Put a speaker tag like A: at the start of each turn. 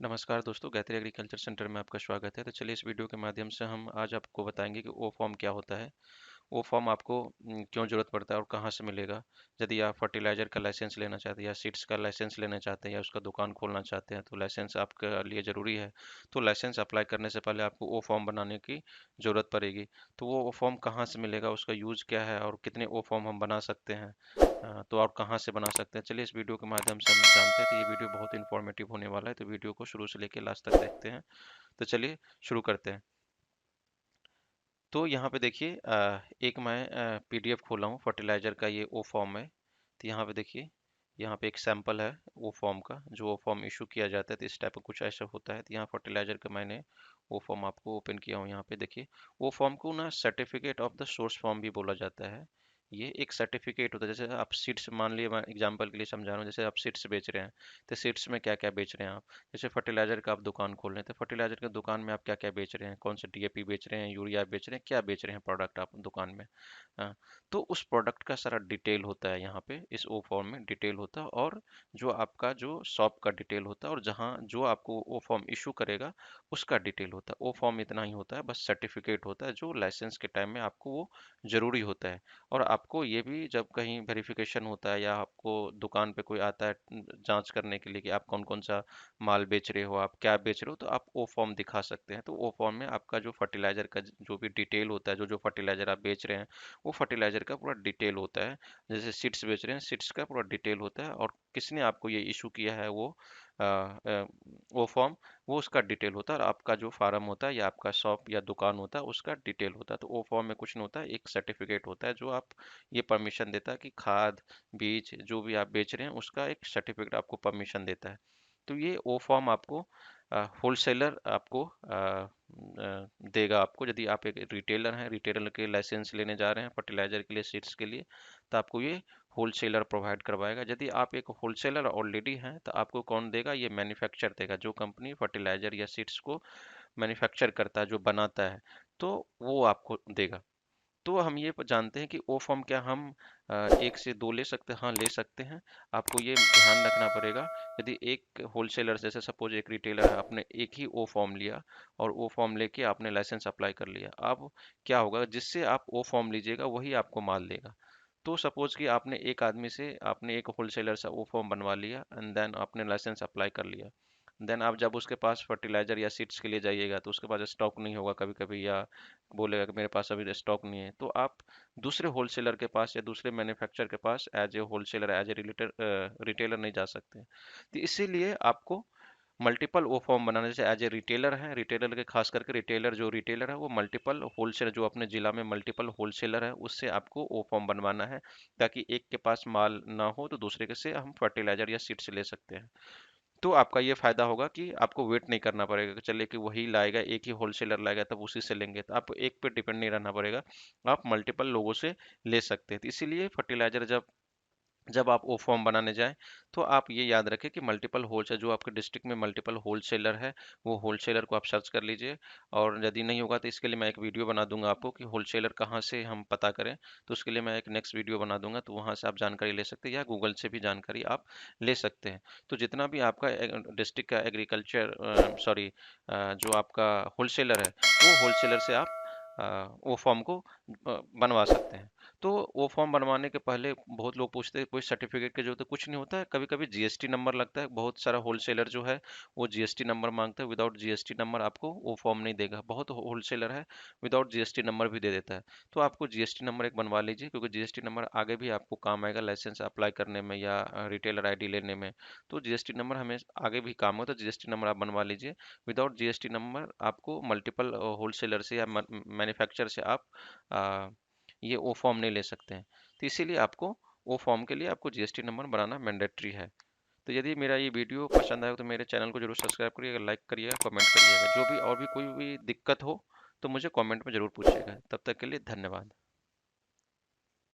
A: नमस्कार दोस्तों, Gayatri agriculture centre में आपका स्वागत है। तो चलिए इस वीडियो के माध्यम से हम आज आपको बताएंगे कि ओ फॉर्म क्या होता है। ओ फॉर्म आपको क्यों ज़रूरत पड़ता है और कहाँ से मिलेगा। यदि आप फर्टिलाइज़र का लाइसेंस लेना चाहते हैं या सीड्स का लाइसेंस लेना चाहते हैं या उसका दुकान खोलना चाहते हैं तो लाइसेंस आपके लिए ज़रूरी है। तो लाइसेंस अप्लाई करने से पहले आपको ओ फॉर्म बनाने की ज़रूरत पड़ेगी। तो वो ओ फॉर्म कहाँ से मिलेगा, उसका यूज़ क्या है और कितने ओ फॉर्म हम बना सकते हैं। तो और कहाँ से बना सकते हैं, चलिए इस वीडियो के माध्यम से हम जानते हैं। तो ये वीडियो बहुत इन्फॉर्मेटिव होने वाला है, तो वीडियो को शुरू से लेकर लास्ट तक देखते हैं। तो चलिए शुरू करते हैं। तो यहाँ पे देखिए एक मैं पीडीएफ खोला हूँ फर्टिलाइजर का, ये ओ फॉर्म है। तो यहाँ पे देखिए, यहाँ पे एक सैंपल है ओ फॉर्म का, जो ओ फॉर्म इशू किया जाता है तो इस टाइप का कुछ ऐसा होता है। तो यहाँ फर्टिलाइजर का मैंने ओ फॉर्म आपको ओपन किया हूँ। यहाँ पे देखिए, ओ फॉर्म को ना certificate of the source form भी बोला जाता है। ये एक सर्टिफिकेट होता है। जैसे आप सीड्स, मान लिए मैं एग्जांपल के लिए समझा रहा हूँ, जैसे आप सीड्स बेच रहे हैं तो सीड्स में क्या क्या बेच रहे हैं आप। जैसे फर्टिलाइजर का आप दुकान खोल रहे हैं तो फर्टिलाइजर की दुकान में आप क्या क्या बेच रहे हैं, कौन से डीएपी बेच रहे हैं, यूरिया बेच रहे हैं, क्या बेच रहे हैं प्रोडक्ट आप दुकान में। हाँ, तो उस प्रोडक्ट का सारा डिटेल होता है यहाँ पे, इस ओ फॉर्म में डिटेल होता है। और जो आपका जो शॉप का डिटेल होता है और जहाँ जो आपको ओ फॉर्म इशू करेगा उसका डिटेल होता है। ओ फॉर्म इतना ही होता है, बस सर्टिफिकेट होता है जो लाइसेंस के टाइम में आपको वो जरूरी होता है। और आपको ये भी जब कहीं वेरिफिकेशन होता है या आपको दुकान पे कोई आता है जांच करने के लिए कि आप कौन कौन सा माल बेच रहे हो, आप क्या बेच रहे हो, तो आप ओ फॉर्म दिखा सकते हैं। तो ओ फॉर्म में आपका जो फर्टिलाइजर का जो भी डिटेल होता है, जो जो फर्टिलाइजर आप बेच रहे हैं वो फर्टिलाइजर का पूरा डिटेल होता है। जैसे सीड्स बेच रहे हैं, सीड्स का पूरा डिटेल होता है और किसने आपको ये इशू किया है वो फॉर्म, वो उसका डिटेल होता है। और आपका जो फार्म होता है या आपका शॉप या दुकान होता है उसका डिटेल होता है। तो ओ फॉर्म में कुछ नहीं होता है, एक सर्टिफिकेट होता है जो आप ये परमिशन देता है कि खाद बीज जो भी आप बेच रहे हैं उसका एक सर्टिफिकेट आपको परमिशन देता है। तो ये ओ फॉर्म आपको होलसेलर आपको देगा। आपको यदि आप एक रिटेलर हैं, रिटेलर के लाइसेंस लेने जा रहे हैं फर्टिलाइजर के लिए, सीड्स के लिए, तो आपको ये होलसेलर प्रोवाइड करवाएगा। यदि आप एक होलसेलर ऑलरेडी हैं तो आपको कौन देगा, ये मैन्युफैक्चर देगा। जो कंपनी फर्टिलाइजर या सीड्स को मैन्युफैक्चर करता है, जो बनाता है, तो वो आपको देगा। तो हम ये जानते हैं कि ओ फॉर्म क्या हम एक से दो ले सकते हैं। हाँ, ले सकते हैं। आपको ये ध्यान रखना पड़ेगा, यदि एक होलसेलर, जैसे सपोज एक रिटेलर है, आपने एक ही ओ फॉर्म लिया और ओ फॉर्म लेके आपने लाइसेंस अप्लाई कर लिया। अब क्या होगा, जिससे आप ओ फॉर्म लीजिएगा वही आपको माल देगा। तो सपोज कि आपने एक आदमी से, आपने एक होलसेलर से वो फॉर्म बनवा लिया एंड देन आपने लाइसेंस अप्लाई कर लिया। देन आप जब उसके पास फर्टिलाइजर या सीड्स के लिए जाइएगा तो उसके पास स्टॉक नहीं होगा कभी कभी, या बोलेगा कि मेरे पास अभी स्टॉक नहीं है। तो आप दूसरे होलसेलर के पास या दूसरे मैन्युफैक्चरर के पास as a wholesaler, as a retailer नहीं जा सकते। तो इसीलिए आपको मल्टीपल ओ फॉर्म बनाना, जैसे एज ए रिटेलर है, रिटेलर के खास करके रिटेलर, जो रिटेलर है वो मल्टीपल होलसेलर, जो अपने जिला में मल्टीपल होलसेलर है उससे आपको ओ फॉर्म बनवाना है, ताकि एक के पास माल ना हो तो दूसरे के से हम फर्टिलाइजर या सीड से ले सकते हैं। तो आपका ये फायदा होगा कि आपको वेट नहीं करना पड़ेगा कि चलिए कि वही लाएगा, एक ही होलसेलर लाएगा तब उसी से लेंगे। तो आप एक पे डिपेंड नहीं रहना पड़ेगा, आप मल्टीपल लोगों से ले सकते हैं। तो इसीलिए फर्टिलाइजर जब जब आप ओ फॉर्म बनाने जाएं तो आप ये याद रखें कि मल्टीपल होलसेलर, जो आपके डिस्ट्रिक्ट में मल्टीपल होलसेलर है, वो होलसेलर को आप सर्च कर लीजिए। और यदि नहीं होगा तो इसके लिए मैं एक वीडियो बना दूंगा आपको कि होलसेलर कहाँ से हम पता करें। तो उसके लिए मैं एक नेक्स्ट वीडियो बना दूंगा, तो वहाँ से आप जानकारी ले सकते हैं या गूगल से भी जानकारी आप ले सकते हैं। तो जितना भी आपका डिस्ट्रिक्ट का एग्रीकल्चर, सॉरी, जो आपका होलसेलर है, वो होलसेलर से आप वो फॉर्म को बनवा सकते हैं। तो वो फॉर्म बनवाने के पहले बहुत लोग पूछते हैं कोई सर्टिफिकेट की जरूरत है, कुछ नहीं होता है। कभी कभी जीएसटी नंबर लगता है, बहुत सारा होलसेलर जो है वो जीएसटी नंबर मांगता है। विदाउट जीएसटी नंबर आपको वो फॉर्म नहीं देगा। बहुत होलसेलर है विदाउट जीएसटी नंबर भी दे देता है। तो आपको जीएसटी नंबर एक बनवा लीजिए, क्योंकि जीएसटी नंबर आगे भी आपको काम आएगा लाइसेंस अप्लाई करने में या रिटेलर आईडी लेने में। तो जीएसटी नंबर हमें आगे भी काम होता है, जीएसटी नंबर आप बनवा लीजिए। विदाउट जीएसटी नंबर आपको मल्टीपल होलसेलर से या मैन्युफैक्चर से आप ये ओ फॉर्म नहीं ले सकते हैं। तो इसीलिए आपको ओ फॉर्म के लिए आपको जीएसटी नंबर बनाना मैंडेटरी है। तो यदि मेरा ये वीडियो पसंद आए तो मेरे चैनल को जरूर सब्सक्राइब करिएगा, लाइक करिएगा, कमेंट करिएगा। जो भी और भी कोई भी दिक्कत हो तो मुझे कमेंट में ज़रूर पूछिएगा। तब तक के लिए धन्यवाद।